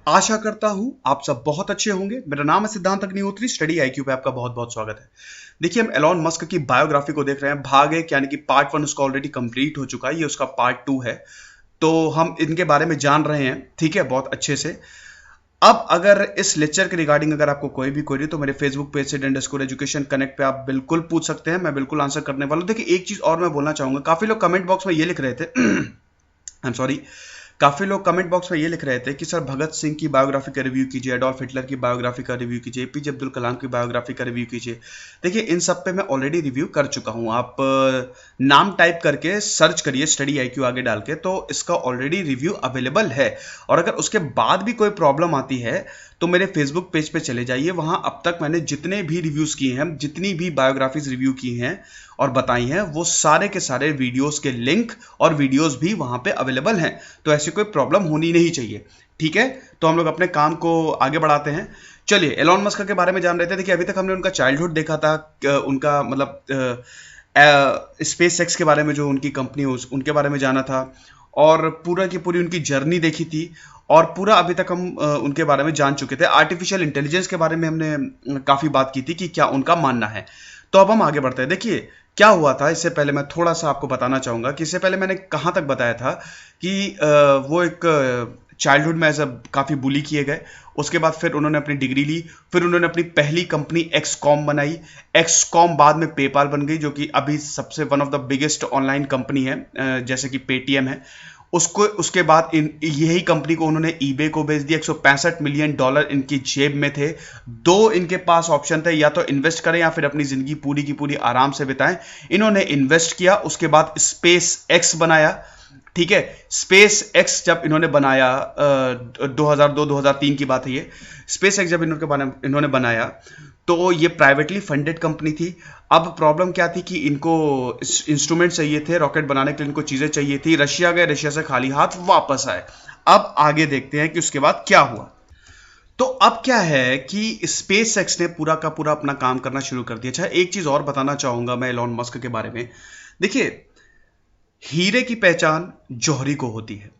आशा करता हूं आप सब बहुत अच्छे होंगे। मेरा नाम है सिद्धांत अग्निहोत्री। स्टडी आईक्यू पे आपका बहुत बहुत स्वागत है। देखिए, हम एलॉन मस्क की बायोग्राफी को देख रहे हैं। भाग एक यानी कि पार्ट 1 उसका ऑलरेडी कंप्लीट हो चुका है, ये उसका पार्ट 2 है। तो हम इनके बारे में जान रहे हैं, ठीक है, बहुत अच्छे से। अब अगर इस लेक्चर के रिगार्डिंग अगर आपको कोई भी क्वेरी तो मेरे फेसबुक पेज से _एजुकेशन कनेक्ट पे आप बिल्कुल पूछ सकते हैं, मैं बिल्कुल आंसर करने वाला हूं। देखिए, एक चीज और मैं बोलना चाहूंगा। काफी लोग कमेंट बॉक्स में ये लिख रहे थे आई एम सॉरी, काफी लोग कमेंट बॉक्स में ये लिख रहे थे कि सर भगत सिंह की बायोग्राफी का रिव्यू कीजिए, एडोल्फ हिटलर की बायोग्राफी का रिव्यू कीजिए, एपीजे अब्दुल कलाम की बायोग्राफी का रिव्यू कीजिए। देखिए, इन सब पे मैं ऑलरेडी रिव्यू कर चुका हूं। आप नाम टाइप करके सर्च करिए स्टडी आईक्यू आगे डाल के, तो इसका ऑलरेडी रिव्यू अवेलेबल है। और अगर उसके बाद भी कोई प्रॉब्लम आती है तो मेरे फेसबुक पेज पे चले जाइए। वहां अब तक मैंने जितने भी रिव्यूज किए हैं, जितनी भी बायोग्राफीज रिव्यू की हैं और बताई हैं, वो सारे के सारे वीडियोस के लिंक और वीडियोस भी वहां पे अवेलेबल हैं। तो ऐसी कोई प्रॉब्लम होनी नहीं चाहिए, ठीक है। तो हम लोग अपने काम को आगे बढ़ाते हैं। चलिए, एलॉन मस्क के बारे में जान रहे थे। देखिए, अभी तक हमने उनका चाइल्डहुड देखा था, उनका मतलब स्पेस एक्स के बारे में, जो उनकी कंपनी उनके बारे में जाना था, और पूरा की पूरी उनकी जर्नी देखी थी। और पूरा अभी तक हम उनके बारे में जान चुके थे। आर्टिफिशियल इंटेलिजेंस के बारे में हमने काफी बात की थी कि क्या उनका मानना है। तो अब हम आगे बढ़ते हैं। देखिए, क्या हुआ था, इससे पहले मैं थोड़ा सा आपको बताना चाहूंगा कि इससे पहले मैंने कहां तक बताया था कि वो एक चाइल्डहुड में एज अ काफी बुली किए गए। उसके बाद फिर उन्होंने अपनी डिग्री ली, फिर उन्होंने अपनी पहली कंपनी एक्सकॉम बनाई। एक्सकॉम बाद में पेपाल बन गई, जो कि अभी सबसे one of the biggest online company है, जैसे कि पेटीएम है। उसको उसके बाद यही कंपनी को उन्होंने ईबे को बेच दिया। $165 मिलियन इनकी जेब में थे। दो इनके पास ऑप्शन थे, या तो इन्वेस्ट करें या फिर अपनी जिंदगी पूरी की पूरी आराम से बिताएं। इन्होंने इन्वेस्ट किया, उसके बाद स्पेस एक्स बनाया, ठीक है। स्पेस एक्स जब इन्होंने बनाया, 2002-2003 की बात है ये। स्पेस एक्स जब इन्होंने बनाया तो ये प्राइवेटली फंडेड कंपनी थी। अब प्रॉब्लम क्या थी कि इनको इंस्ट्रूमेंट चाहिए थे रॉकेट बनाने के लिए, इनको चीजें चाहिए थी। रशिया गए, रशिया से खाली हाथ वापस आए। अब आगे देखते हैं कि उसके बाद क्या हुआ। तो अब क्या है कि स्पेस एक्स ने पूरा का पूरा अपना काम करना शुरू कर दिया। अच्छा, एक चीज और बताना चाहूंगा मैं एलॉन मस्क के बारे में। देखिए, हीरे की पहचान जौहरी को होती है।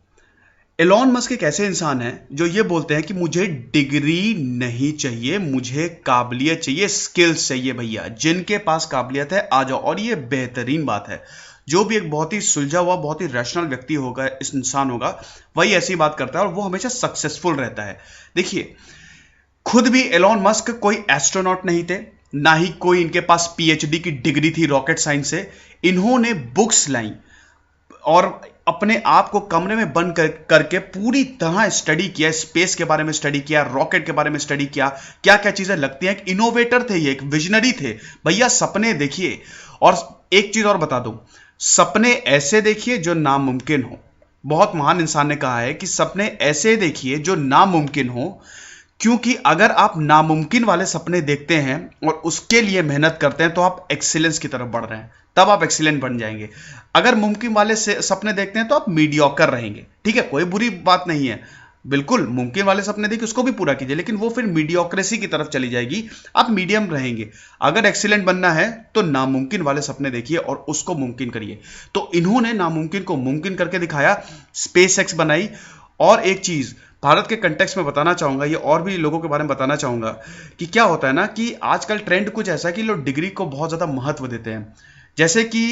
एलॉन मस्क एक ऐसे इंसान हैं जो ये बोलते हैं कि मुझे डिग्री नहीं चाहिए, मुझे काबिलियत चाहिए, स्किल्स चाहिए। भैया, जिनके पास काबिलियत है आ जाओ। और ये बेहतरीन बात है। जो भी एक बहुत ही सुलझा हुआ, बहुत ही रैशनल व्यक्ति होगा, इस इंसान होगा, वही ऐसी बात करता है और वो हमेशा सक्सेसफुल रहता है। देखिए, खुद भी एलॉन मस्क कोई एस्ट्रोनॉट नहीं थे, ना ही कोई इनके पास पीएचडी की डिग्री थी रॉकेट साइंस से। इन्होंने बुक्स लाई और अपने आप को कमरे में बंद करके पूरी तरह स्टडी किया, स्पेस के बारे में स्टडी किया, रॉकेट के बारे में स्टडी किया, क्या क्या चीजें लगती हैं। एक इनोवेटर थे, ये एक विजनरी थे। भैया, सपने देखिए। और एक चीज और बता दूं, सपने ऐसे देखिए जो नामुमकिन हो। बहुत महान इंसान ने कहा है कि सपने ऐसे देखिए जो नामुमकिन हो, क्योंकि अगर आप नामुमकिन वाले सपने देखते हैं और उसके लिए मेहनत करते हैं तो आप एक्सीलेंस की तरफ बढ़ रहे हैं, तब आप एक्सीलेंट बन जाएंगे। अगर मुमकिन वाले सपने देखते हैं तो आप मीडियोकर रहेंगे, ठीक है। कोई बुरी बात नहीं है, बिल्कुल मुमकिन वाले सपने देखिए, उसको भी पूरा कीजिए, लेकिन वो फिर मीडियोक्रेसी की तरफ चली जाएगी, आप मीडियम रहेंगे। अगर एक्सीलेंट बनना है तो नामुमकिन वाले सपने देखिए और उसको मुमकिन करिए। तो इन्होंने नामुमकिन को मुमकिन करके दिखाया, स्पेस एक्स बनाई। और एक चीज भारत के कंटेक्स्ट में बताना चाहूंगा, ये और भी लोगों के बारे में बताना चाहूंगा कि क्या होता है ना कि आजकल ट्रेंड कुछ ऐसा है कि लोग डिग्री को बहुत ज्यादा महत्व देते हैं। जैसे कि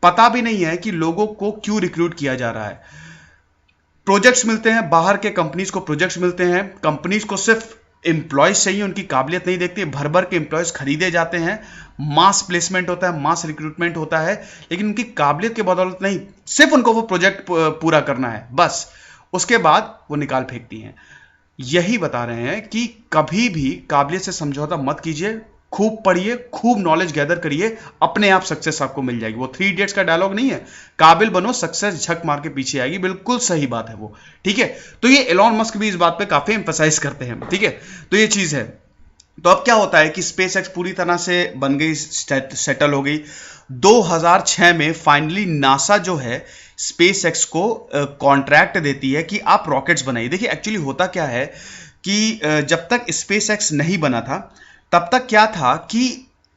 पता भी नहीं है कि लोगों को क्यों रिक्रूट किया जा रहा है। प्रोजेक्ट्स मिलते हैं बाहर के, कंपनीज को प्रोजेक्ट्स मिलते हैं, कंपनीज को सिर्फ एम्प्लॉयज चाहिए, उनकी काबिलियत नहीं देखती, भर भर के एम्प्लॉयज खरीदे जाते हैं, मास प्लेसमेंट होता है, मास रिक्रूटमेंट होता है, लेकिन उनकी काबिलियत के बदौलत नहीं, सिर्फ उनको वो प्रोजेक्ट पूरा करना है बस। उसके बाद वो निकाल फेंकती हैं। यही बता रहे हैं कि कभी भी काबिलियत से समझौता मत कीजिए, खूब पढ़िए, खूब नॉलेज गैदर करिए, अपने आप सक्सेस आपको मिल जाएगी। वो 3 इडियट्स का डायलॉग नहीं है, काबिल बनो, सक्सेस झक मार के पीछे आएगी। बिल्कुल सही बात है वो, ठीक है। तो ये एलॉन मस्क भी इस बात पे काफी एम्फसाइज करते हैं, ठीक है। तो ये चीज है। तो अब क्या होता है कि स्पेस एक्स पूरी तरह से बन गई, सेटल हो गई। 2006 में फाइनली नासा जो है स्पेस एक्स को कॉन्ट्रैक्ट देती है कि आप रॉकेट्स बनाइए। देखिए, एक्चुअली होता क्या है कि जब तक स्पेस एक्स नहीं बना था तब तक क्या था कि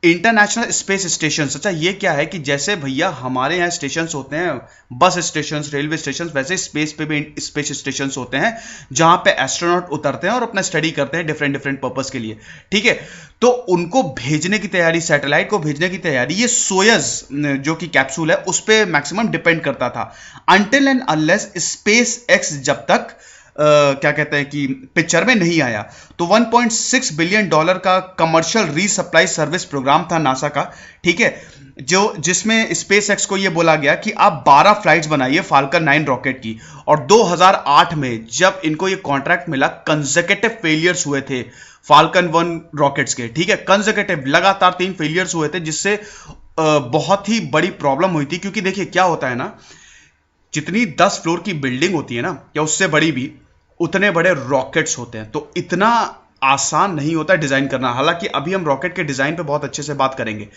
इंटरनेशनल स्पेस स्टेशन। अच्छा, ये क्या है कि जैसे भैया हमारे यहाँ स्टेशन होते हैं, बस स्टेशन, रेलवे स्टेशन, वैसे स्पेस पे भी स्पेस स्टेशन होते हैं जहां पे एस्ट्रोनॉट उतरते हैं और अपना स्टडी करते हैं डिफरेंट डिफरेंट पर्पस के लिए। ठीक है, तो उनको भेजने की तैयारी, सैटेलाइट को भेजने की तैयारी, ये सोयज जो कि कैप्सूल है उस पर मैक्सिमम डिपेंड करता था, until and unless space x जब तक क्या कहते हैं कि पिक्चर में नहीं आया। तो 1.6 बिलियन डॉलर का कमर्शियल रीसप्लाई सर्विस प्रोग्राम था नासा का। ठीक है, जो जिसमें स्पेस एक्स को यह बोला गया कि आप 12 फ्लाइट्स बनाइए फाल्कन 9 रॉकेट की। और 2008 में जब इनको ये कॉन्ट्रैक्ट मिला, कंसेक्यूटिव फेलियर्स हुए थे फाल्कन 1 रॉकेट्स के। ठीक है, कंसेक्यूटिव लगातार 3 फेलियर्स हुए थे, जिससे बहुत ही बड़ी प्रॉब्लम हुई थी। क्योंकि देखिए क्या होता है ना, जितनी 10 फ्लोर की बिल्डिंग होती है ना, या उससे बड़ी भी, उतने बड़े रॉकेट्स होते हैं, तो इतना आसान नहीं होता डिजाइन करना। हालांकि अभी हम रॉकेट के डिजाइन पे बहुत अच्छे से बात करेंगे,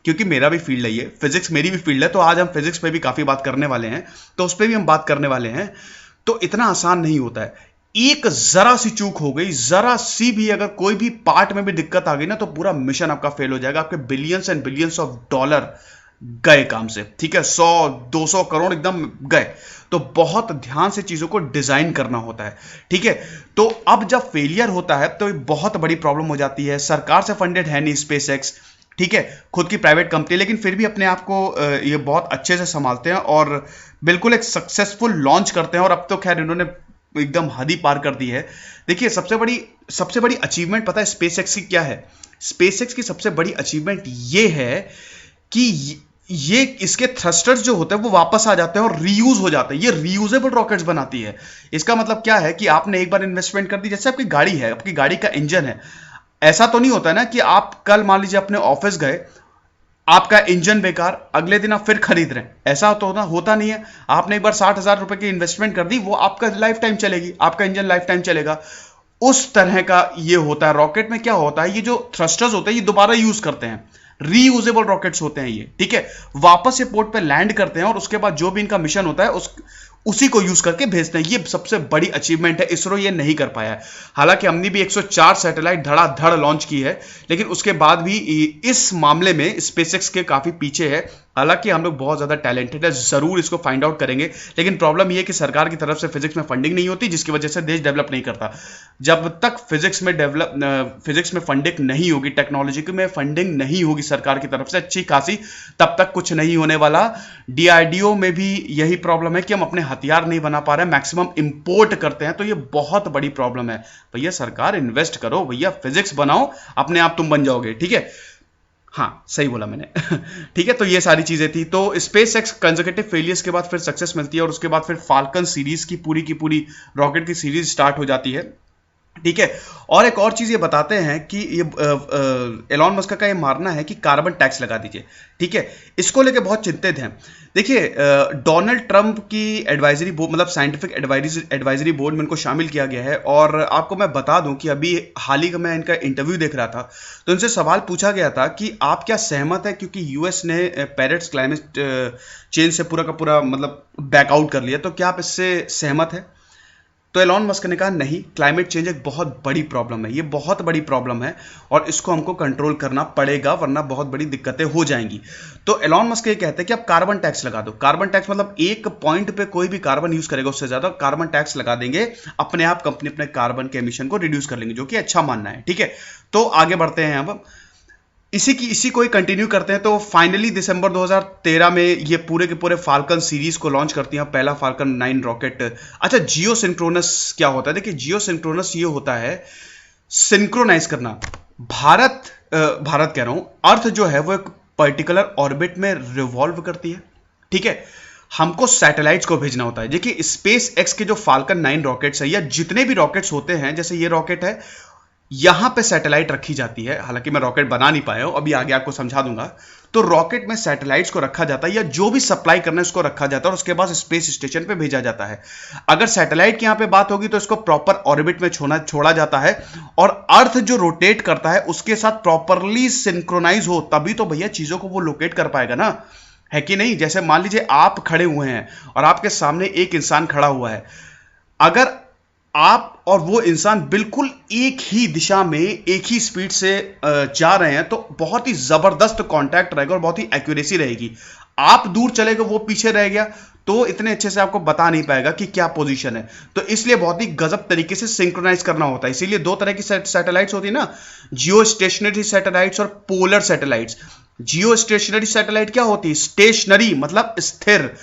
क्योंकि मेरा भी फील्ड है ये, फिजिक्स मेरी भी फील्ड है, तो आज हम फिजिक्स पे भी काफी बात करने वाले हैं, तो उस पर भी हम बात करने वाले हैं। तो इतना आसान नहीं होता है। एक जरा सी चूक हो गई, जरा सी भी, अगर कोई भी पार्ट में भी दिक्कत आ गई ना, तो पूरा मिशन आपका फेल हो जाएगा। आपके billions and billions of dollar गए काम से। ठीक है, 100-200 करोड़ एकदम गए। तो बहुत ध्यान से चीजों को डिजाइन करना होता है। ठीक है, तो अब जब फेलियर होता है तो बहुत बड़ी प्रॉब्लम हो जाती है। सरकार से फंडेड है नहीं स्पेस एक्स, ठीक है, खुद की प्राइवेट कंपनी, लेकिन फिर भी अपने आप को ये बहुत अच्छे से संभालते हैं और बिल्कुल एक सक्सेसफुल लॉन्च करते हैं। और अब तो खैर इन्होंने एकदम हद ही पार कर दी है। देखिए सबसे बड़ी अचीवमेंट पता है स्पेस एक्स की क्या है? स्पेस एक्स की सबसे बड़ी अचीवमेंट ये है कि ये इसके थ्रस्टर्स जो होते हैं वो वापस आ जाते हैं और रीयूज हो जाते हैं। ये रीयूजेबल रॉकेट्स बनाती है। इसका मतलब क्या है कि आपने एक बार इन्वेस्टमेंट कर दी, जैसे आपकी गाड़ी है, आपकी गाड़ी का इंजन है। ऐसा तो नहीं होता ना कि आप कल मान लीजिए अपने ऑफिस गए, आपका इंजन बेकार, अगले दिन आप फिर खरीद रहे हैं, ऐसा तो होता नहीं है। आपने एक बार 60,000 रुपए की इन्वेस्टमेंट कर दी, वो आपका लाइफ टाइम चलेगी, आपका इंजन लाइफ टाइम चलेगा। उस तरह का ये होता है। रॉकेट में क्या होता है, ये जो थ्रस्टर्स होते हैं ये दोबारा यूज करते हैं, रीयूजेबल रॉकेट्स होते हैं ये। ठीक है, वापस ये पोर्ट पे लैंड करते हैं और उसके बाद जो भी इनका मिशन होता है उसी को यूज करके भेजते हैं। ये सबसे बड़ी अचीवमेंट है, इसरो ये नहीं कर पाया है। हालांकि हमने भी 104 सैटेलाइट धड़ाधड़ लॉन्च की है, लेकिन उसके बाद भी इस मामले में स्पेसएक्स के काफी पीछे है। हालांकि हम लोग बहुत ज्यादा टैलेंटेड है, जरूर इसको फाइंड आउट करेंगे, लेकिन प्रॉब्लम यह है कि सरकार की तरफ से फिजिक्स में फंडिंग नहीं होती, जिसकी वजह से देश डेवलप नहीं करता। जब तक फिजिक्स में फंडिंग नहीं होगी, टेक्नोलॉजी में फंडिंग नहीं होगी सरकार की तरफ से अच्छी खासी, तब तक कुछ नहीं होने वाला। डीआरडीओ में भी यही प्रॉब्लम है कि हम अपने हथियार नहीं बना पा रहे हैं, मैक्सिमम इंपोर्ट करते हैं, तो ये बहुत बड़ी प्रॉब्लम है। भैया सरकार इन्वेस्ट करो, भैया फिजिक्स बनाओ, अपने आप तुम बन जाओगे। ठीक है, हाँ सही बोला मैंने। ठीक है, तो ये सारी चीजें थी। तो स्पेस एक्स कंसेक्यूटिव फेलियर्स के बाद फिर सक्सेस मिलती है और उसके बाद फिर फाल्कन सीरीज की पूरी रॉकेट की सीरीज स्टार्ट हो जाती है। ठीक है, और एक और चीज ये बताते हैं कि ये एलॉन मस्क का ये मानना है कि कार्बन टैक्स लगा दीजिए। ठीक है, इसको लेके बहुत चिंतित हैं। देखिए डोनाल्ड ट्रंप की एडवाइजरी बोर्ड, मतलब साइंटिफिक एडवाइजरी बोर्ड में इनको शामिल किया गया है। और आपको मैं बता दूं कि अभी हाल ही में इनका इंटरव्यू देख रहा था, तो इनसे सवाल पूछा गया था कि आप क्या सहमत है, क्योंकि यूएस ने पेरिस क्लाइमेट चेंज से पूरा का पूरा मतलब बैकआउट कर लिया, तो क्या आप इससे सहमत है? तो एलॉन मस्क ने कहा नहीं, क्लाइमेट चेंज एक बहुत बड़ी प्रॉब्लम है, ये बहुत बड़ी प्रॉब्लम है और इसको हमको कंट्रोल करना पड़ेगा, वरना बहुत बड़ी दिक्कतें हो जाएंगी। तो एलॉन मस्क ये कहते हैं कि आप कार्बन टैक्स लगा दो। कार्बन टैक्स मतलब एक पॉइंट पे कोई भी कार्बन यूज करेगा उससे ज्यादा कार्बन टैक्स लगा देंगे, अपने आप कंपनी अपने कार्बन के एमिशन को रिड्यूस कर लेंगे, जो कि अच्छा मानना है। ठीक है, तो आगे बढ़ते हैं। अब इसी को ही कंटिन्यू करते हैं। तो फाइनली दिसंबर 2013 में ये पूरे के पूरे फाल्कन सीरीज को लॉन्च करती हैं, पहला फाल्कन 9 रॉकेट। अच्छा, जियो सिंक्रोनस क्या होता है? देखिए जियो सिंक्रोनस ये होता है सिंक्रोनाइज करना। भारत कह रहा हूं, अर्थ जो है वो एक पर्टिकुलर ऑर्बिट में रिवॉल्व करती है। ठीक है, हमको सैटेलाइट्स को भेजना होता है। देखिए स्पेस एक्स के जो फाल्कन 9 रॉकेट्स है या जितने भी रॉकेट्स होते हैं, जैसे ये रॉकेट है, यहां पे सैटेलाइट रखी जाती है। हालांकि मैं रॉकेट बना नहीं पाया हूं, अभी आगे आपको समझा दूंगा। तो रॉकेट में सैटेलाइट्स को रखा जाता है, या जो भी सप्लाई करना है उसको रखा जाता है और उसके बाद स्पेस स्टेशन पे भेजा जाता है। अगर सैटेलाइट की यहां पे बात होगी तो इसको प्रॉपर ऑर्बिट में छोड़ा जाता है और अर्थ जो रोटेट करता है उसके साथ प्रॉपरली सिंक्रोनाइज हो, तभी तो भैया चीजों को वो लोकेट कर पाएगा ना, है कि नहीं? जैसे मान लीजिए आप खड़े हुए हैं और आपके सामने एक इंसान खड़ा हुआ है, अगर आप और वो इंसान बिल्कुल एक ही दिशा में एक ही स्पीड से जा रहे हैं, तो बहुत ही जबरदस्त कांटेक्ट रहेगा और बहुत ही एक्यूरेसी रहेगी। आप दूर चले गए, वो पीछे रह गया, तो इतने अच्छे से आपको बता नहीं पाएगा कि क्या पोजीशन है। तो इसलिए बहुत ही गजब तरीके से सिंक्रोनाइज करना होता है। इसीलिए दो तरह की सैटेलाइट्स होती है ना, जियो स्टेशनरी सैटेलाइट्स और पोलर सैटेलाइट्स। जियो स्टेशनरी सैटेलाइट क्या होती है? स्टेशनरी मतलब स्थिर,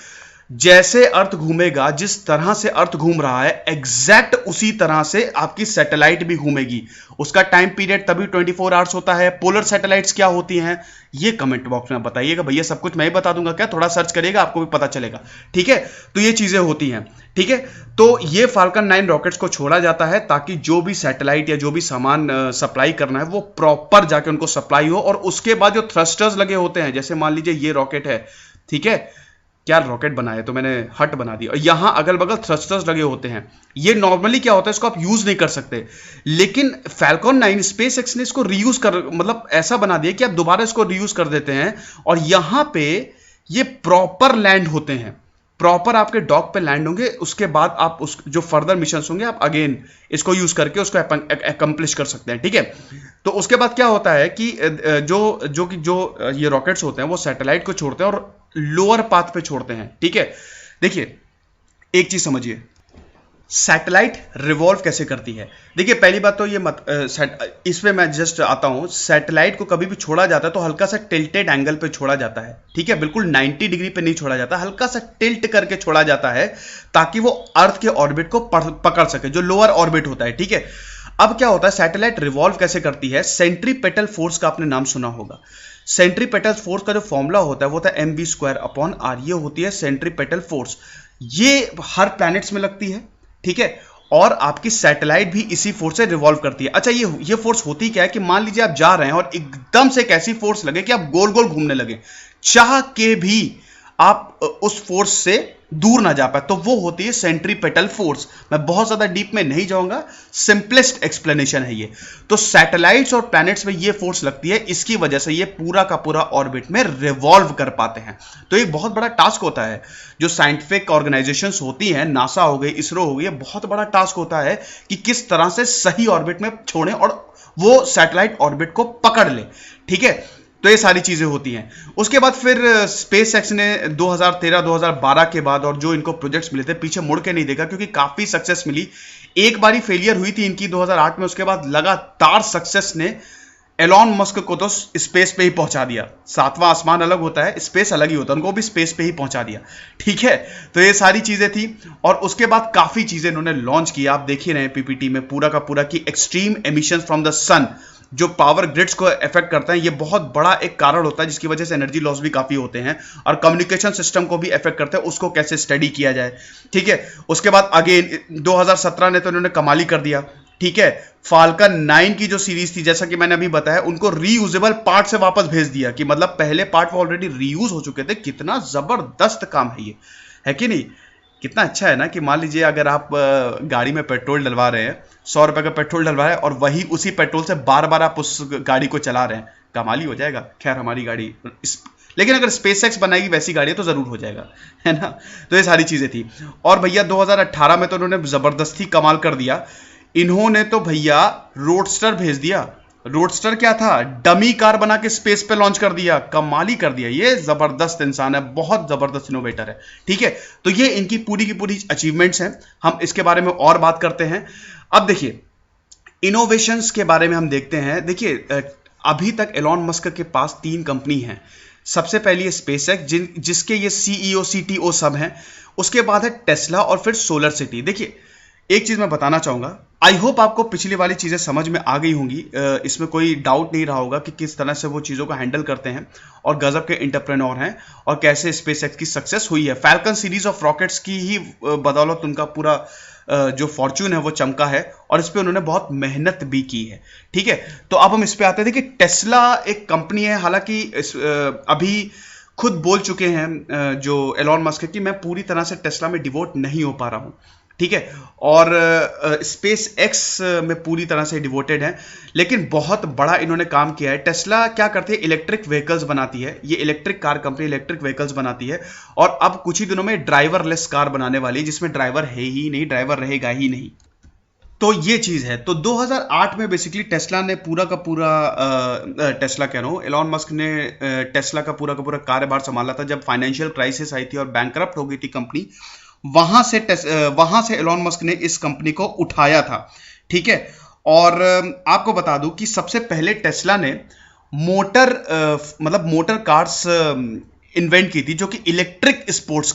जैसे अर्थ घूमेगा, जिस तरह से अर्थ घूम रहा है एग्जैक्ट उसी तरह से आपकी सैटेलाइट भी घूमेगी। उसका टाइम पीरियड तभी 24 आवर्स होता है। पोलर सैटेलाइट्स क्या होती हैं, ये कमेंट बॉक्स में बताइएगा। भैया सब कुछ मैं ही बता दूंगा क्या? थोड़ा सर्च करिएगा, आपको भी पता चलेगा। ठीक है, तो ये चीजें होती हैं। ठीक है, तो ये फाल्कन 9 रॉकेट्स को छोड़ा जाता है ताकि जो भी सैटेलाइट या जो भी सामान सप्लाई करना है वो प्रॉपर जाके उनको सप्लाई हो। और उसके बाद जो थ्रस्टर्स लगे होते हैं, जैसे मान लीजिए ये रॉकेट है, ठीक है, क्या रॉकेट बनाया तो मैंने हट बना दिया, और यहां अगल बगल थ्रस्टर्स लगे होते हैं। ये नॉर्मली क्या होता है, इसको आप यूज नहीं कर सकते, लेकिन फाल्कन 9 स्पेसएक्स ने इसको रीयूज कर, मतलब ऐसा बना दिया कि आप दोबारा इसको रीयूज कर देते हैं, और यहां पे ये प्रॉपर लैंड होते हैं, प्रॉपर आपके डॉक पे लैंड होंगे। उसके बाद आप उस जो फर्दर मिशन होंगे, आप अगेन इसको यूज करके उसको अकम्प्लिश कर सकते हैं। ठीक है, तो उसके बाद क्या होता है कि जो ये रॉकेट्स होते हैं वो सैटेलाइट को छोड़ते हैं और लोअर पाथ पे छोड़ते हैं। ठीक है, देखिए एक चीज समझिए, सैटेलाइट रिवॉल्व कैसे करती है। देखिए पहली बात तो ये इसमें मैं जस्ट आता हूं। सैटेलाइट को कभी भी छोड़ा जाता है तो हल्का सा टिल्टेड एंगल पे छोड़ा जाता है। ठीक है, बिल्कुल 90 डिग्री पे नहीं छोड़ा जाता, हल्का सा टिल्ट करके छोड़ा जाता है ताकि वो अर्थ के ऑर्बिट को पकड़ सके, जो लोअर ऑर्बिट होता है। ठीक है, अब क्या होता है, सैटेलाइट रिवॉल्व कैसे करती है। सेंट्रीपेटल फोर्स का आपने नाम सुना होगा। सेंट्रीपेटल फोर्स का जो फॉर्मूला होता है वो होता है mv²/r। ये होती है सेंट्रीपेटल फोर्स। ये हर प्लैनेट्स में लगती है। ठीक है, और आपकी सैटेलाइट भी इसी फोर्स से रिवॉल्व करती है। अच्छा, ये फोर्स होती क्या है कि मान लीजिए आप जा रहे हैं और एकदम से एक ऐसी फोर्स लगे कि आप गोल गोल घूमने लगे, चाह के भी आप उस फोर्स से दूर ना जा पाए, तो वो होती है सेंट्रीपेटल फोर्स। मैं बहुत ज्यादा डीप में नहीं जाऊंगा, सिंपलेस्ट एक्सप्लेनेशन है ये। तो सैटेलाइट्स और प्लैनेट्स में ये फोर्स लगती है, इसकी वजह से ये पूरा का पूरा ऑर्बिट में रिवॉल्व कर पाते हैं। तो एक बहुत बड़ा टास्क होता है जो साइंटिफिक ऑर्गेनाइजेशंस होती हैं, नासा हो गई, इसरो हो गई, बहुत बड़ा टास्क होता है कि किस तरह से सही ऑर्बिट में छोड़ें और वो सैटेलाइट ऑर्बिट को पकड़ ले। ठीक है, तो ये सारी चीजें होती हैं। उसके बाद फिर स्पेसएक्स ने 2013-2012 के बाद, और जो इनको प्रोजेक्ट्स मिले थे, पीछे मुड़ के नहीं देखा क्योंकि काफी सक्सेस मिली। एक बारी फेलियर हुई थी इनकी 2008 में, उसके बाद लगातार सक्सेस ने एलॉन मस्क को तो स्पेस पे ही पहुंचा दिया। सातवां आसमान अलग होता है, स्पेस अलग ही होता है, उनको भी स्पेस पे ही पहुंचा दिया। ठीक है, तो ये सारी चीजें थी। और उसके बाद काफी चीजें इन्होंने लॉन्च की, आप देख ही रहे हैं पीपीटी में पूरा का पूरा कि एक्सट्रीम एमिशन फ्रॉम द सन, जो पावर ग्रिड्स को इफेक्ट करता है, ये बहुत बड़ा एक कारण होता है जिसकी वजह से एनर्जी लॉस भी काफी होते हैं, और कम्युनिकेशन सिस्टम को भी इफेक्ट करता है, उसको कैसे स्टडी किया जाए। ठीक है, उसके बाद अगेन 2017 ने तो इन्होंने कमाली कर दिया। ठीक है, फाल्कन 9 की जो सीरीज थी, जैसा कि मैंने अभी बताया, उनको रीयूजेबल पार्ट से वापस भेज दिया कि मतलब पहले पार्ट वो ऑलरेडी रीयूज हो चुके थे। कितना जबरदस्त काम है ये, है कि नहीं? कितना अच्छा है ना कि मान लीजिए अगर आप गाड़ी में पेट्रोल डलवा रहे हैं, 100 रुपए का पेट्रोल डलवाए और वही उसी पेट्रोल से बार बार आप उस गाड़ी को चला रहे हैं, कमाल ही हो जाएगा। खैर हमारी गाड़ी लेकिन अगर स्पेसएक्स बनाएगी वैसी गाड़ी तो जरूर हो जाएगा, है ना? तो ये सारी चीजें थी। और भैया 2018 में तो उन्होंने जबरदस्ती कमाल कर दिया। इन्होंने तो भैया रोडस्टर भेज दिया। रोडस्टर क्या था, डमी कार बना के स्पेस पे लॉन्च कर दिया, कमाली कर दिया। ये जबरदस्त इंसान है, बहुत जबरदस्त इनोवेटर है। ठीक है, तो ये इनकी पूरी की पूरी अचीवमेंट्स हैं। हम इसके बारे में और बात करते हैं। अब देखिए इनोवेशंस के बारे में हम देखते हैं। देखिए अभी तक एलॉन मस्क के पास 3 कंपनी हैं। सबसे पहली है स्पेसएक्स, जिसके ये सीईओ सीटीओ सब हैं। उसके बाद है टेस्ला और फिर सोलर सिटी। देखिए एक चीज मैं बताना चाहूंगा, आई होप आपको पिछली वाली चीजें समझ में आ गई होंगी, इसमें कोई डाउट नहीं रहा होगा कि किस तरह से वो चीजों को हैंडल करते हैं और गजब के एंटरप्रेन्योर हैं, और कैसे स्पेसएक्स की सक्सेस हुई है। फाल्कन सीरीज ऑफ रॉकेट्स की ही बदौलत उनका पूरा जो फॉर्च्यून है वो चमका है, और इस पे उन्होंने बहुत मेहनत भी की है। ठीक है, तो अब हम इस पे आते हैं। देखिए टेस्ला एक कंपनी है, हालांकि अभी खुद बोल चुके हैं जो एलॉन मस्क कि मैं पूरी तरह से टेस्ला में डिवोट नहीं हो पा रहा हूं। ठीक है, और स्पेस एक्स में पूरी तरह से डिवोटेड है, लेकिन बहुत बड़ा इन्होंने काम किया है। टेस्ला क्या करती है, इलेक्ट्रिक व्हीकल्स बनाती है। ये electric car company electric vehicles बनाती है, और अब कुछ ही दिनों में ड्राइवरलेस कार बनाने वाली है, जिसमें ड्राइवर है ही नहीं, ड्राइवर रहेगा ही नहीं। तो ये चीज है। तो 2008 में बेसिकली टेस्ला ने पूरा का पूरा टेस्ला कह रहा हूँ, एलॉन मस्क ने टेस्ला का पूरा कार्यभार संभाला था जब फाइनेंशियल क्राइसिस आई थी और बैंकरप्ट हो गई थी कंपनी। वहां से एलॉन मस्क ने इस कंपनी को उठाया था, ठीक है। और आपको बता दूं कि सबसे पहले टेस्ला ने मोटर कार्स इन्वेंट की थी, जो कि इलेक्ट्रिक स्पोर्ट्स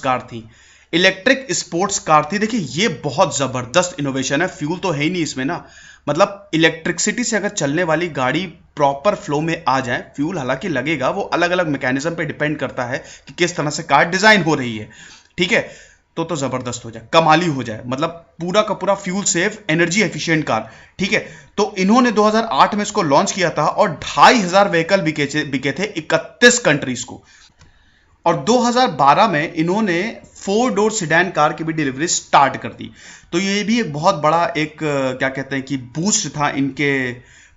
कार थी। देखिए ये बहुत जबरदस्त इनोवेशन है। फ्यूल तो है ही नहीं इसमें ना, मतलब इलेक्ट्रिसिटी से अगर चलने वाली गाड़ी प्रॉपर फ्लो में आ जाए, फ्यूल हालांकि लगेगा, वो अलग अलग मैकेनिज्म पे डिपेंड करता है कि किस तरह से कार डिजाइन हो रही है, ठीक है। तो जबरदस्त हो जाए, कमाली हो जाए, मतलब पूरा का पूरा fuel safe, energy efficient car, ठीक है। तो इन्होंने 2008 में इसको लॉन्च किया था और 2500 व्हीकल बिके थे 31 कंट्रीज को। और 2012 में इन्होंने 4 डोर सिडैन कार की भी डिलीवरी स्टार्ट कर दी। तो ये भी एक बहुत बड़ा एक क्या कहते हैं कि बूस्ट था इनके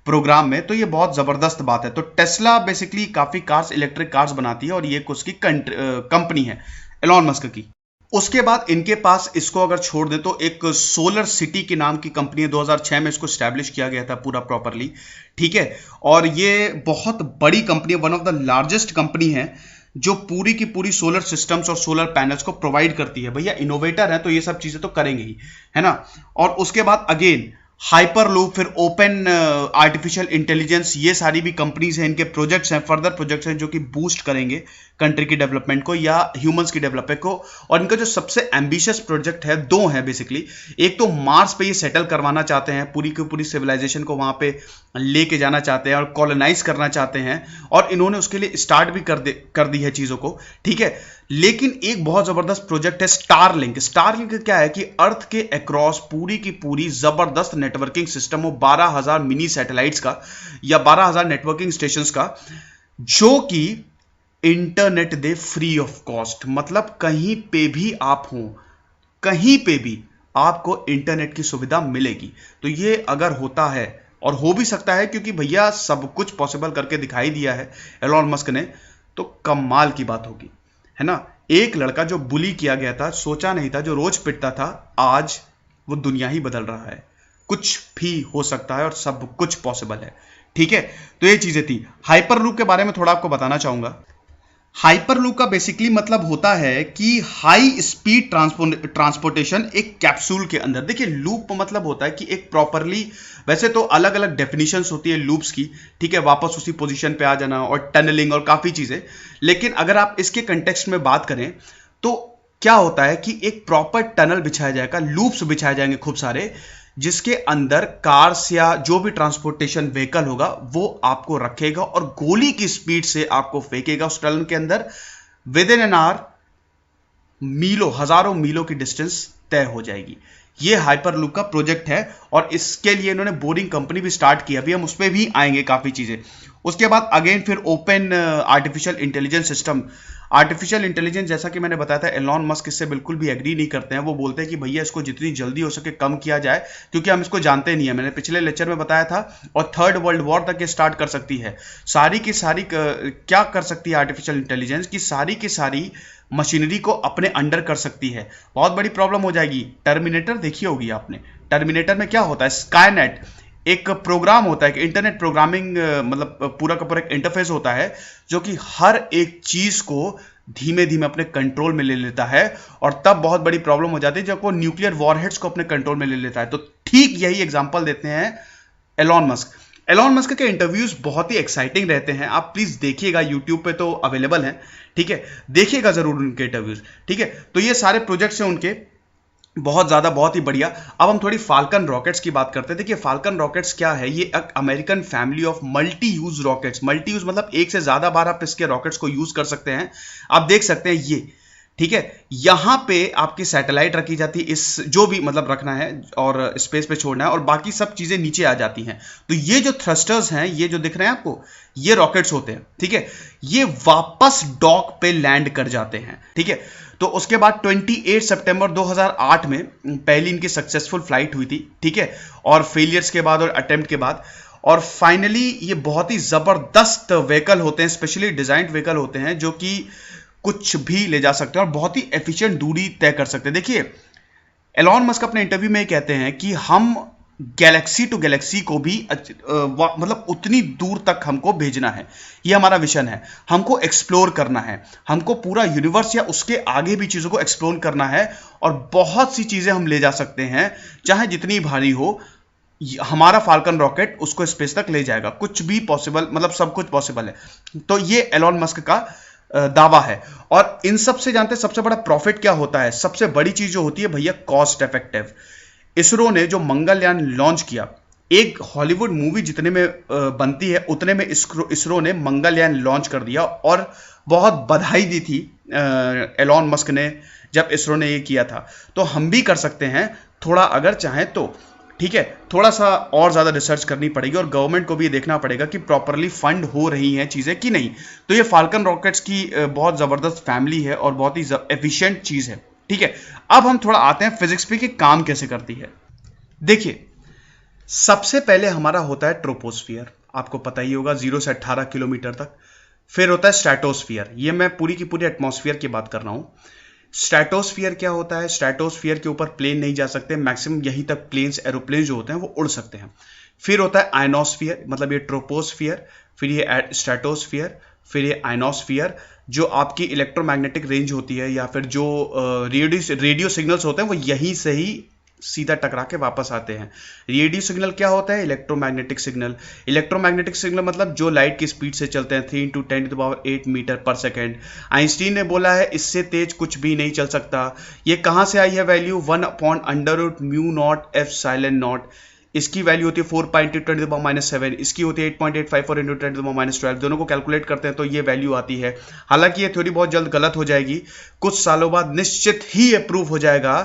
प्रोग्राम में। तो ये बहुत जबरदस्त बात है। तो टेस्ला बेसिकली काफी कार्स, इलेक्ट्रिक कार्स बनाती है और ये उसकी कंपनी है एलॉन मस्क की। उसके बाद इनके पास, इसको अगर छोड़ दे तो एक सोलर सिटी के नाम की कंपनी है, 2006 में इसको स्टैब्लिश किया गया था पूरा प्रॉपरली, ठीक है। और ये बहुत बड़ी कंपनी है, one of the largest company है जो पूरी की पूरी सोलर सिस्टम्स और सोलर पैनल्स को प्रोवाइड करती है। भैया इनोवेटर है तो ये सब चीजें तो करेंगे ही, है ना। और उसके बाद अगेन हाइपरलूप, फिर ओपन आर्टिफिशियल इंटेलिजेंस, ये सारी भी कंपनीज हैं, इनके प्रोजेक्ट्स हैं, फर्दर प्रोजेक्ट्स हैं जो कि बूस्ट करेंगे कंट्री की डेवलपमेंट को या ह्यूमंस की डेवलपमेंट को। और इनका जो सबसे एम्बिशियस प्रोजेक्ट है, 2 हैं बेसिकली। एक तो मार्स पे ये सेटल करवाना चाहते हैं, पूरी की पूरी सिविलाइजेशन को वहां पे लेके जाना चाहते हैं और कॉलोनाइज करना चाहते हैं, और इन्होंने उसके लिए स्टार्ट भी कर दी है चीजों को, ठीक है। लेकिन एक बहुत जबरदस्त प्रोजेक्ट है स्टारलिंक। स्टारलिंक क्या है कि अर्थ के अक्रॉस पूरी की पूरी जबरदस्त नेटवर्किंग सिस्टम हो, 12,000 मिनी सैटेलाइट्स का या 12,000 नेटवर्किंग स्टेशंस का, जो कि internet they free of cost. मतलब कहीं पे भी आप हो, कहीं पे भी आपको इंटरनेट की सुविधा मिलेगी। तो ये अगर होता है, और हो भी सकता है क्योंकि भैया सब कुछ पॉसिबल करके दिखाई दिया है एलॉन मस्क ने, तो कमाल की बात होगी, है ना। एक लड़का जो बुली किया गया था, सोचा नहीं था, जो रोज पिटता था, आज वो दुनिया ही बदल रहा है। कुछ भी हो सकता है और सब कुछ पॉसिबल है, ठीक है। तो ये चीजें थी। हाइपरलूप के बारे में थोड़ा आपको बताना चाहूंगा। हाइपरलूप का बेसिकली मतलब होता है कि हाई स्पीड ट्रांसपोर्टेशन एक कैप्सूल के अंदर। देखिए लूप मतलब होता है कि एक प्रॉपरली, वैसे तो अलग अलग डेफिनेशंस होती है लूप्स की, ठीक है, वापस उसी पोजीशन पे आ जाना और टनलिंग और काफी चीजें। लेकिन अगर आप इसके कंटेक्स्ट में बात करें तो क्या होता है कि एक प्रॉपर टनल बिछाया जाएगा, लूप्स बिछाए जाएंगे खूब सारे, जिसके अंदर कार्स या जो भी ट्रांसपोर्टेशन व्हीकल होगा वो आपको रखेगा और गोली की स्पीड से आपको फेंकेगा उस टनल के अंदर। विद इन एन आवर मीलों, हजारों मीलों की डिस्टेंस तय हो जाएगी। ये हाइपरलूप का प्रोजेक्ट है और इसके लिए इन्होंने बोरिंग कंपनी भी स्टार्ट की। अभी हम उस पर भी आएंगे काफी चीजें। उसके बाद अगेन फिर open artificial intelligence system. Artificial intelligence, जैसा कि मैंने बताया था, एलॉन मस्क इससे बिल्कुल भी एग्री नहीं करते हैं। वो बोलते हैं कि भैया इसको जितनी जल्दी हो सके कम किया जाए, क्योंकि हम इसको जानते नहीं है। मैंने पिछले लेक्चर में बताया था। और 3rd वर्ल्ड वॉर तक ये स्टार्ट कर सकती है। सारी की सारी क्या कर सकती है आर्टिफिशियल इंटेलिजेंस की, सारी की सारी मशीनरी को अपने अंडर कर सकती है। बहुत बड़ी प्रॉब्लम हो जाएगी। टर्मिनेटर देखी होगी आपने। टर्मिनेटर में क्या होता है, स्काईनेट एक प्रोग्राम होता है कि इंटरनेट प्रोग्रामिंग, मतलब पूरा का पूरा एक इंटरफेस होता है जो कि हर एक चीज को धीमे धीमे अपने कंट्रोल में ले लेता है। और तब बहुत बड़ी प्रॉब्लम हो जाती है जब वो न्यूक्लियर वॉरहेड्स को अपने कंट्रोल में ले लेता है। तो ठीक यही एग्जांपल देते हैं एलॉन मस्क। एलॉन मस्क के इंटरव्यूज बहुत ही एक्साइटिंग रहते हैं। आप प्लीज देखिएगा, यूट्यूब पे तो अवेलेबल हैं, ठीक है, देखिएगा जरूर उनके इंटरव्यूज, ठीक है। तो ये सारे प्रोजेक्ट्स हैं उनके, बहुत ज्यादा, बहुत ही बढ़िया। अब हम थोड़ी फाल्कन रॉकेट्स की बात करते हैं। देखिए फाल्कन रॉकेट्स क्या है, ये एक American family of multi use rockets. Multi use मतलब एक से ज्यादा बार आप इसके रॉकेट्स को यूज कर सकते हैं। आप देख सकते हैं ये, ठीक है, यहां पे आपकी सैटेलाइट रखी जाती है, इस जो भी मतलब रखना है और स्पेस पे छोड़ना है, और बाकी सब चीजें नीचे आ जाती हैं। तो ये जो थ्रस्टर्स हैं, ये जो दिख रहे हैं आपको, ये रॉकेट्स होते हैं, ठीक है। ये वापस डॉक पे लैंड कर जाते हैं, ठीक है। तो उसके बाद 28 सितंबर 2008 में पहली इनकी सक्सेसफुल फ्लाइट हुई थी, ठीक है। और फेलियर्स के बाद और अटेम्प्ट के बाद, और फाइनली ये बहुत ही जबरदस्त व्हीकल होते हैं, स्पेशली डिजाइंड व्हीकल होते हैं, जो कि कुछ भी ले जा सकते हैं और बहुत ही एफिशिएंट दूरी तय कर सकते हैं। देखिए एलॉन मस्क अपने इंटरव्यू में कहते हैं कि हम गैलेक्सी टू गैलेक्सी को भी मतलब उतनी दूर तक हमको भेजना है। ये हमारा विजन है। हमको एक्सप्लोर करना है, हमको पूरा यूनिवर्स या उसके आगे भी चीज़ों को एक्सप्लोर करना है, और बहुत सी चीज़ें हम ले जा सकते हैं, चाहे जितनी भारी हो। हमारा फाल्कन रॉकेट उसको स्पेस तक ले जाएगा। कुछ भी पॉसिबल, मतलब सब कुछ पॉसिबल है। तो ये एलॉन मस्क का दावा है। और इन सब से जानते हैं सबसे बड़ा प्रॉफिट क्या होता है? सबसे बड़ी चीज जो होती है भैया, कॉस्ट इफेक्टिव। इसरो ने जो मंगलयान लॉन्च किया, एक हॉलीवुड मूवी जितने में बनती है उतने में इसरो ने मंगलयान लॉन्च कर दिया। और बहुत बधाई दी थी एलॉन मस्क ने जब इसरो ने ये किया था। तो हम भी कर सकते हैं थोड़ा, अगर चाहें तो। ठीक है, थोड़ा सा और ज़्यादा रिसर्च करनी पड़ेगी, और गवर्नमेंट को भी ये देखना पड़ेगा कि प्रॉपरली फंड हो रही हैं चीज़ें कि नहीं। तो ये फाल्कन रॉकेट्स की बहुत ज़बरदस्त फैमिली है और बहुत ही एफिशिएंट चीज़ है। ठीक है, अब हम थोड़ा आते हैं फिजिक्स पे कि काम कैसे करती है। देखिए, सबसे पहले हमारा होता है ट्रोपोस्फियर, आपको पता ही होगा, 0 से 18 किलोमीटर तक। फिर होता है स्ट्रेटोस्फियर, ये मैं पूरी की पूरी एटमॉस्फियर की बात कर रहा हूँ। स्ट्रेटोस्फियर क्या होता है? स्ट्रेटोस्फियर के ऊपर प्लेन नहीं जा सकते, मैक्सिमम यहीं तक प्लेन्स, एरोप्लेन जो होते हैं वो उड़ सकते हैं। फिर होता है आयनोस्फियर, मतलब ये ट्रोपोस्फियर, फिर ये स्ट्रेटोस्फियर, फिर ये आयनोस्फियर, जो आपकी इलेक्ट्रोमैग्नेटिक रेंज होती है या फिर जो रेडियो सिग्नल्स होते हैं वो यहीं से ही सीधा टकरा के वापस आते हैं। रेडियो सिग्नल क्या होता है? Electromagnetic signal. इलेक्ट्रोमैग्नेटिक सिग्नल मतलब जो लाइट की स्पीड से चलते हैं, 3 × 10⁸ मीटर पर सेकेंड। आइंस्टीन ने बोला है इससे तेज कुछ भी नहीं चल सकता। ये कहाँ से आई है वैल्यू? 1/√μ0 f⁴. इसकी वैल्यू होती है 4 × 10⁻⁷, इसकी होती है 8.854 × 10⁻12। दोनों को कैलकुलेट करते हैं तो ये वैल्यू आती है। हालांकि ये थ्योरी बहुत जल्द गलत हो जाएगी, कुछ सालों बाद निश्चित ही ये प्रूव हो जाएगा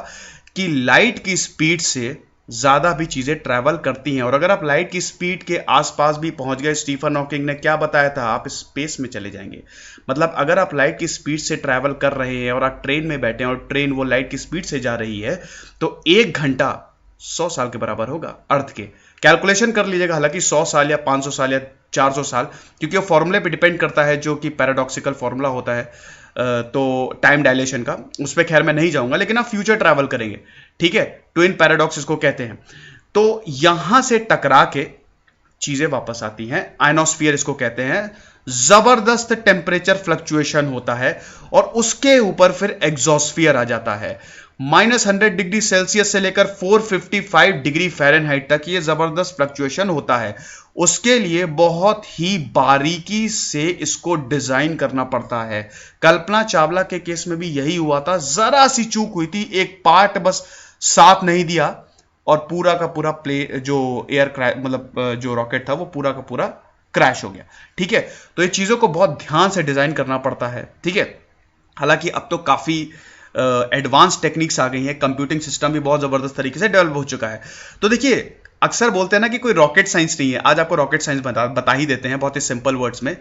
कि लाइट की स्पीड से ज़्यादा भी चीज़ें ट्रैवल करती हैं। और अगर आप लाइट की स्पीड के आसपास भी पहुंच गए, स्टीफन हॉकिंग ने क्या बताया था, आप स्पेस में चले जाएंगे। मतलब अगर आप लाइट की स्पीड से ट्रैवल कर रहे हैं और आप ट्रेन में बैठे हैं और ट्रेन वो लाइट की स्पीड से जा रही है, तो 1 घंटा 100 साल के बराबर होगा अर्थ के। कैलकुलेशन कर लीजिएगा, हालांकि 100 साल या 500 साल या 400 साल, क्योंकि वो फॉर्मूले पे डिपेंड करता है, जो कि पैराडॉक्सिकल फॉर्मूला होता है। तो टाइम डायलेशन का, उस पर खैर मैं नहीं जाऊंगा, लेकिन आप फ्यूचर ट्रैवल करेंगे। ठीक है, ट्विन पैराडॉक्स इसको कहते हैं। तो यहां से टकरा के चीजें वापस आती हैं, आयनोस्फीयर इसको कहते हैं। जबरदस्त टेम्परेचर फ्लक्चुएशन होता है, और उसके ऊपर फिर एग्जॉस्फियर आ जाता है। -100 डिग्री सेल्सियस से लेकर 455 डिग्री फ़ारेनहाइट तक ये जबरदस्त फ्लक्चुएशन होता है। उसके लिए बहुत ही बारीकी से इसको डिजाइन करना पड़ता है। कल्पना चावला के केस में भी यही हुआ था, जरा सी चूक हुई थी, एक पार्ट बस साथ नहीं दिया और पूरा का पूरा जो मतलब जो रॉकेट था वो पूरा का पूरा क्रैश हो गया। ठीक है, तो ये चीजों को बहुत ध्यान से डिजाइन करना पड़ता है। ठीक है, हालांकि अब तो काफी एडवांस टेक्निक्स आ गई हैं, कंप्यूटिंग सिस्टम भी बहुत जबरदस्त तरीके से डेवलप हो चुका है। तो देखिए, अक्सर बोलते हैं ना कि कोई रॉकेट साइंस नहीं है, आज आपको रॉकेट साइंस बता ही देते हैं बहुत ही सिंपल वर्ड्स में।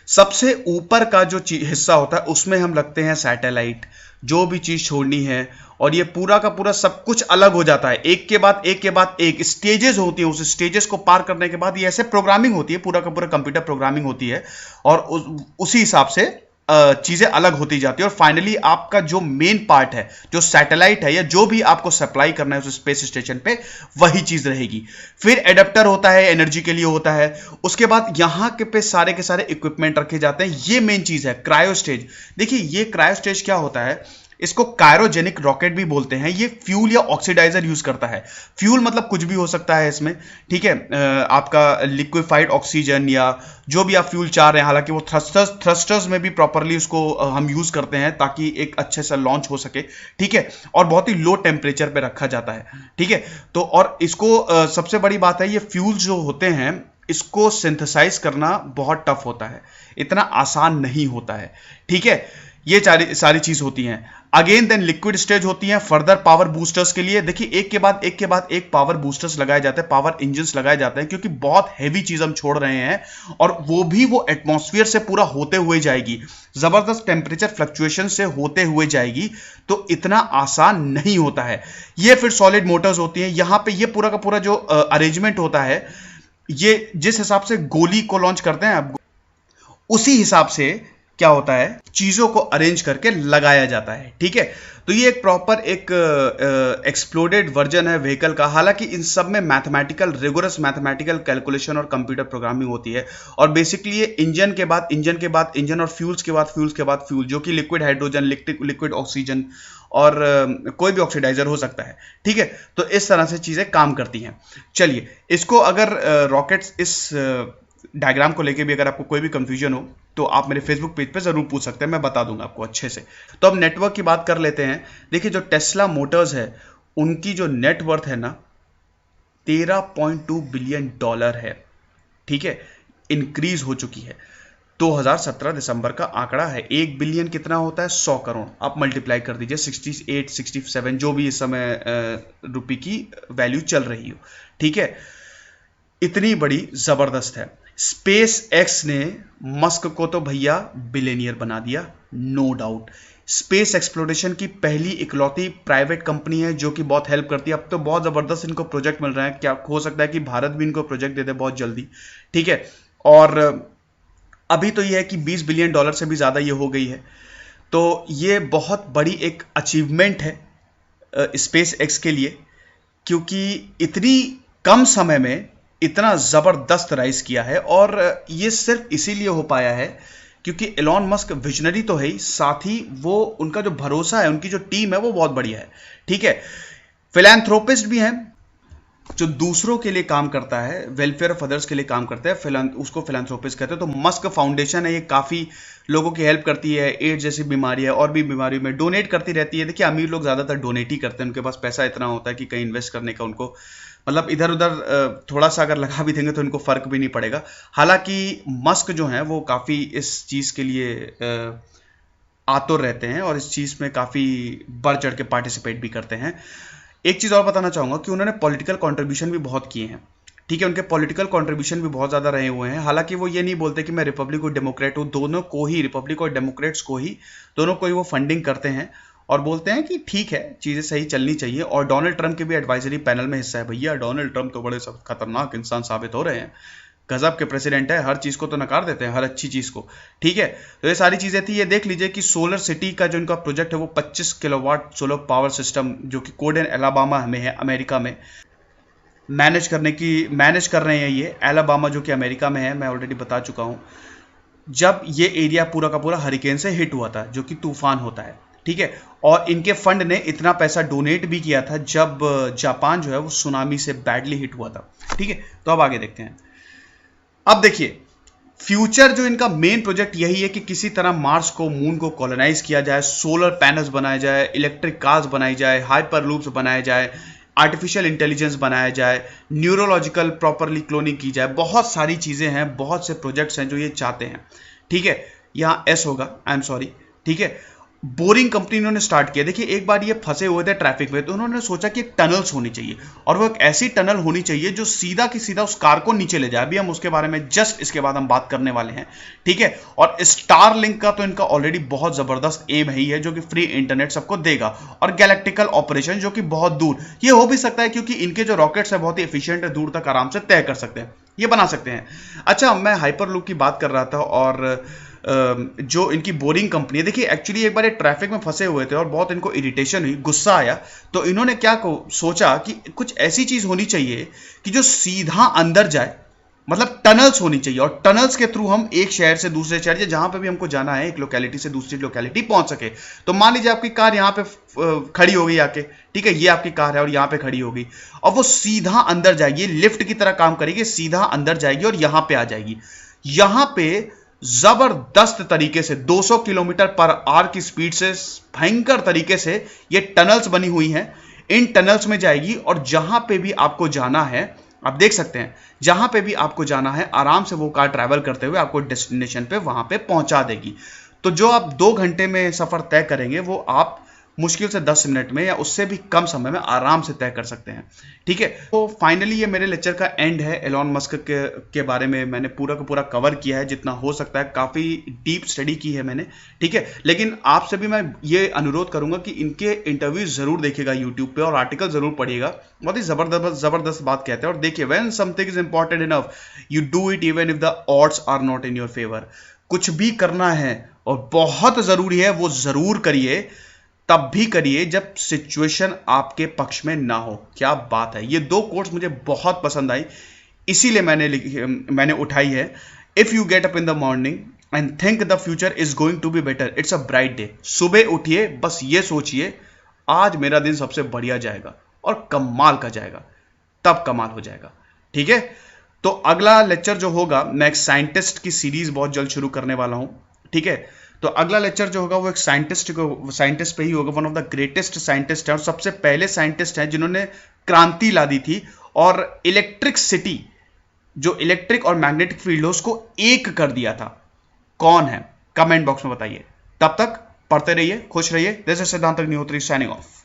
सबसे ऊपर का जो हिस्सा होता है उसमें हम लगते हैं सैटेलाइट, जो भी चीज छोड़नी है, और ये पूरा का पूरा सब कुछ अलग हो जाता है, एक के बाद एक के बाद एक स्टेजेस होती है। उस स्टेजेस को पार करने के बाद ये ऐसे प्रोग्रामिंग होती है, पूरा का पूरा कंप्यूटर प्रोग्रामिंग होती है, और उसी हिसाब से चीजें अलग होती जाती है। और फाइनली आपका जो मेन पार्ट है, जो सैटेलाइट है या जो भी आपको सप्लाई करना है उस स्पेस स्टेशन पे, वही चीज रहेगी। फिर एडेप्टर होता है, एनर्जी के लिए होता है। उसके बाद यहां के पे सारे के सारे इक्विपमेंट रखे जाते हैं। ये मेन चीज है, क्रायो स्टेज। देखिए, ये क्रायो स्टेज क्या होता है, इसको कायरोजेनिक रॉकेट भी बोलते हैं। ये फ्यूल या ऑक्सीडाइजर यूज करता है। फ्यूल मतलब कुछ भी हो सकता है इसमें। ठीक है, आपका लिक्विफाइड ऑक्सीजन या जो भी आप फ्यूल चाह रहे हैं, हालांकि वो थ्रस्टर्स में भी प्रॉपरली उसको हम यूज करते हैं ताकि एक अच्छे से लॉन्च हो सके। ठीक है, और बहुत ही लो टेम्परेचर पे रखा जाता है। ठीक है, तो और इसको सबसे बड़ी बात है, ये फ्यूल जो होते हैं इसको सिंथेसाइज करना बहुत टफ होता है, इतना आसान नहीं होता है। ठीक है, ये सारी चीज होती हैं। अगेन देन लिक्विड स्टेज होती हैं फर्दर पावर बूस्टर्स के लिए। देखिए, एक के बाद एक पावर बूस्टर्स लगाए जाते हैं, पावर इंजन्स लगाए जाते हैं, क्योंकि बहुत हैवी चीज हम छोड़ रहे हैं, और वो एटमॉस्फेयर से पूरा होते हुए जाएगी, जबरदस्त टेम्परेचर फ्लक्चुएशन से होते हुए जाएगी। तो इतना आसान नहीं होता है। ये फिर सॉलिड मोटर्स होती हैं। यहां पे ये पूरा का पूरा जो अरेंजमेंट होता है, ये जिस हिसाब से गोली को लॉन्च करते हैं आप, उसी हिसाब से क्या होता है, चीजों को अरेंज करके लगाया जाता है। ठीक है, तो ये एक प्रॉपर एक एक्सप्लोडेड वर्जन है व्हीकल का। हालांकि इन सब में मैथमेटिकल, रिगोरस मैथमेटिकल कैलकुलेशन और कंप्यूटर प्रोग्रामिंग होती है। और बेसिकली ये इंजन के बाद इंजन और फ्यूल्स के बाद फ्यूल, जो कि लिक्विड हाइड्रोजन, लिक्विड ऑक्सीजन और कोई भी ऑक्सीडाइजर हो सकता है। ठीक है, तो इस तरह से चीजें काम करती हैं। चलिए, इसको अगर रॉकेट्स इस डायग्राम को लेके भी अगर आपको कोई भी कंफ्यूजन हो तो आप मेरे फेसबुक पेज पे जरूर पूछ सकते हैं, मैं बता दूंगा आपको अच्छे से। तो अब नेटवर्क की बात कर लेते हैं। देखिए, जो टेस्ला मोटर्स है उनकी जो नेटवर्थ है ना, $13.2 बिलियन है। ठीक है, इंक्रीज हो चुकी है। 2017 दिसंबर का आंकड़ा है। 1 बिलियन कितना होता है, 100 करोड़। आप मल्टीप्लाई कर दीजिए 68, 67 जो भी इस समय रुपये की वैल्यू चल रही हो। ठीक है, इतनी बड़ी जबरदस्त है। स्पेस एक्स ने मस्क को तो भैया बिलियनियर बना दिया, नो डाउट। स्पेस एक्सप्लोरेशन की पहली इकलौती प्राइवेट कंपनी है जो कि बहुत हेल्प करती है। अब तो बहुत जबरदस्त इनको प्रोजेक्ट मिल रहा है, क्या हो सकता है कि भारत भी इनको प्रोजेक्ट दे दे बहुत जल्दी। ठीक है, और अभी तो यह है कि $20 बिलियन से भी ज्यादा ये हो गई है। तो ये बहुत बड़ी एक अचीवमेंट है स्पेस एक्स के लिए, क्योंकि इतनी कम समय में इतना जबरदस्त राइज किया है। और ये सिर्फ इसीलिए हो पाया है क्योंकि एलॉन मस्क विजनरी तो है ही, साथ ही वो उनका जो भरोसा है, उनकी जो टीम है वो बहुत बढ़िया है। ठीक है, फिलैंथ्रोपिस्ट भी हैं, जो दूसरों के लिए काम करता है, वेलफेयर ऑफ अदर्स के लिए काम करता है, उसको फिलैंथ्रोपिस्ट कहते हैं। तो मस्क फाउंडेशन है, ये काफ़ी लोगों की हेल्प करती है। एड्स जैसी बीमारी है और भी बीमारियों में डोनेट करती रहती है। देखिए, अमीर लोग ज़्यादातर डोनेट ही करते हैं, उनके पास पैसा इतना होता है कि कहीं इन्वेस्ट करने का उनको, मतलब इधर उधर थोड़ा सा अगर लगा भी देंगे तो इनको फ़र्क भी नहीं पड़ेगा। हालांकि मस्क जो है वो काफ़ी इस चीज़ के लिए आतुर रहते हैं और इस चीज़ में काफ़ी बढ़ चढ़ के पार्टिसिपेट भी करते हैं। एक चीज़ और बताना चाहूँगा कि उन्होंने पॉलिटिकल कंट्रीब्यूशन भी बहुत किए हैं। ठीक है, उनके पॉलिटिकल कंट्रीब्यूशन भी बहुत ज़्यादा रहे हुए हैं। हालांकि वो ये नहीं बोलते कि मैं रिपब्लिक और डेमोक्रेट हूँ, दोनों को ही, रिपब्लिक और डेमोक्रेट्स को ही, दोनों को ही वो फंडिंग करते हैं और बोलते हैं कि ठीक है, चीज़ें सही चलनी चाहिए। और डोनाल्ड ट्रंप के भी एडवाइजरी पैनल में हिस्सा है। भैया, डोनाल्ड ट्रंप तो बड़े सब खतरनाक इंसान साबित हो रहे हैं, गजब के प्रेसिडेंट है, हर चीज़ को तो नकार देते हैं, हर अच्छी चीज़ को। ठीक है, तो ये सारी चीज़ें थी। ये देख लीजिए कि सोलर सिटी का जो इनका प्रोजेक्ट है वो 25 किलोवाट सोलर पावर सिस्टम, जो कि कोडेन एलाबामा में है, अमेरिका में, मैनेज कर रहे हैं। ये एलाबामा जो कि अमेरिका में है, मैं ऑलरेडी बता चुका हूँ। जब ये एरिया पूरा का पूरा हरिकेन से हिट हुआ था, जो कि तूफान होता है। ठीक है, और इनके फंड ने इतना पैसा डोनेट भी किया था जब जापान जो है वो सुनामी से बैडली हिट हुआ था। ठीक है, तो अब आगे देखते हैं। अब देखिए, फ्यूचर जो इनका मेन प्रोजेक्ट यही है कि किसी तरह मार्स को, मून को कॉलोनाइज किया जाए, सोलर पैनल्स बनाए जाए, इलेक्ट्रिक कार्स बनाई जाए, हाइपर लूप्स बनाए जाए, आर्टिफिशियल इंटेलिजेंस बनाया जाए, न्यूरोलॉजिकल प्रॉपरली क्लोनिंग की जाए। बहुत सारी चीज़ें हैं, बहुत से प्रोजेक्ट्स हैं जो ये चाहते हैं। ठीक है, यहाँ एस होगा, आई एम सॉरी। ठीक है, बोरिंग कंपनी इन्होंने स्टार्ट किया। देखिए, एक बार ये फंसे हुए थे ट्रैफिक में, तो उन्होंने सोचा कि एक टनल्स होनी चाहिए, और वो एक ऐसी टनल होनी चाहिए जो सीधा की सीधा उस कार को नीचे ले जाए। अभी हम उसके बारे में जस्ट इसके बाद हम बात करने वाले हैं। ठीक है, और स्टार लिंक का तो इनका ऑलरेडी बहुत जबरदस्त एम ही है, जो कि फ्री इंटरनेट सबको देगा, और गैलेक्टिकल ऑपरेशन जो कि बहुत दूर, ये हो भी सकता है क्योंकि इनके जो रॉकेट्स है बहुत ही एफिशिएंट है, दूर तक आराम से तय कर सकते हैं, ये बना सकते हैं। अच्छा, मैं हाइपर लूप की बात कर रहा था, और जो इनकी बोरिंग कंपनी है, देखिए एक्चुअली एक बार ये ट्रैफिक में फंसे हुए थे और बहुत इनको इरिटेशन हुई, गुस्सा आया, तो इन्होंने क्या सोचा कि कुछ ऐसी चीज होनी चाहिए कि जो सीधा अंदर जाए, मतलब टनल्स होनी चाहिए, और टनल्स के थ्रू हम एक शहर से दूसरे शहर, या जहां पे भी हमको जाना है, एक लोकेलिटी से दूसरी लोकेलिटी पहुंच सके। तो मान लीजिए आपकी कार यहाँ पे खड़ी हो गई आके, ठीक है, ये आपकी कार है और यहाँ पे खड़ी हो गई, और वो सीधा अंदर जाएगी, लिफ्ट की तरह काम करेगी, सीधा अंदर जाएगी और यहां पे आ जाएगी। यहां पे जबरदस्त तरीके से 200 किलोमीटर पर आवर की स्पीड से भयंकर तरीके से ये टनल्स बनी हुई हैं। इन टनल्स में जाएगी और जहां पे भी आपको जाना है, आप देख सकते हैं, जहां पे भी आपको जाना है आराम से वो कार ट्रैवल करते हुए आपको डेस्टिनेशन पे वहां पे पहुंचा देगी। तो जो आप 2 घंटे में सफर तय करेंगे वो आप मुश्किल से 10 मिनट में या उससे भी कम समय में आराम से तय कर सकते हैं। ठीक है, तो फाइनली ये मेरे लेक्चर का एंड है। एलॉन मस्क के बारे में मैंने पूरा का पूरा कवर किया है जितना हो सकता है, काफ़ी डीप स्टडी की है मैंने। ठीक है, लेकिन आपसे भी मैं ये अनुरोध करूंगा कि इनके इंटरव्यूज जरूर देखिएगा यूट्यूब पे, और आर्टिकल जरूर पढ़िएगा, बहुत ही जबरदस्त बात कहते हैं। और देखिए, when something is important enough you do it even if the odds are not in your favour. कुछ भी करना है और बहुत जरूरी है, वो जरूर करिए, तब भी करिए जब सिचुएशन आपके पक्ष में ना हो। क्या बात है, ये दो कोट्स मुझे बहुत पसंद आई, इसीलिए मैंने उठाई है। If you get up in the morning and think the future is going to be better, it's a bright day. सुबह उठिए, बस ये सोचिए आज मेरा दिन सबसे बढ़िया जाएगा और कमाल का जाएगा, तब कमाल हो जाएगा। ठीक है, तो अगला लेक्चर जो होगा, मैं एक साइंटिस्ट की सीरीज बहुत जल्द शुरू करने वाला हूं। ठीक है, तो अगला लेक्चर जो होगा वो एक साइंटिस्ट पे ही होगा। One of the greatest scientist है और सबसे पहले साइंटिस्ट हैं जिन्होंने क्रांति ला दी थी और इलेक्ट्रिक सिटी, जो इलेक्ट्रिक और मैग्नेटिक फील्ड है, उसको एक कर दिया था। कौन है, कमेंट बॉक्स में बताइए। तब तक पढ़ते रहिए, खुश रहिए। दिस इज सिद्धांत अग्निहोत्री साइनिंग ऑफ।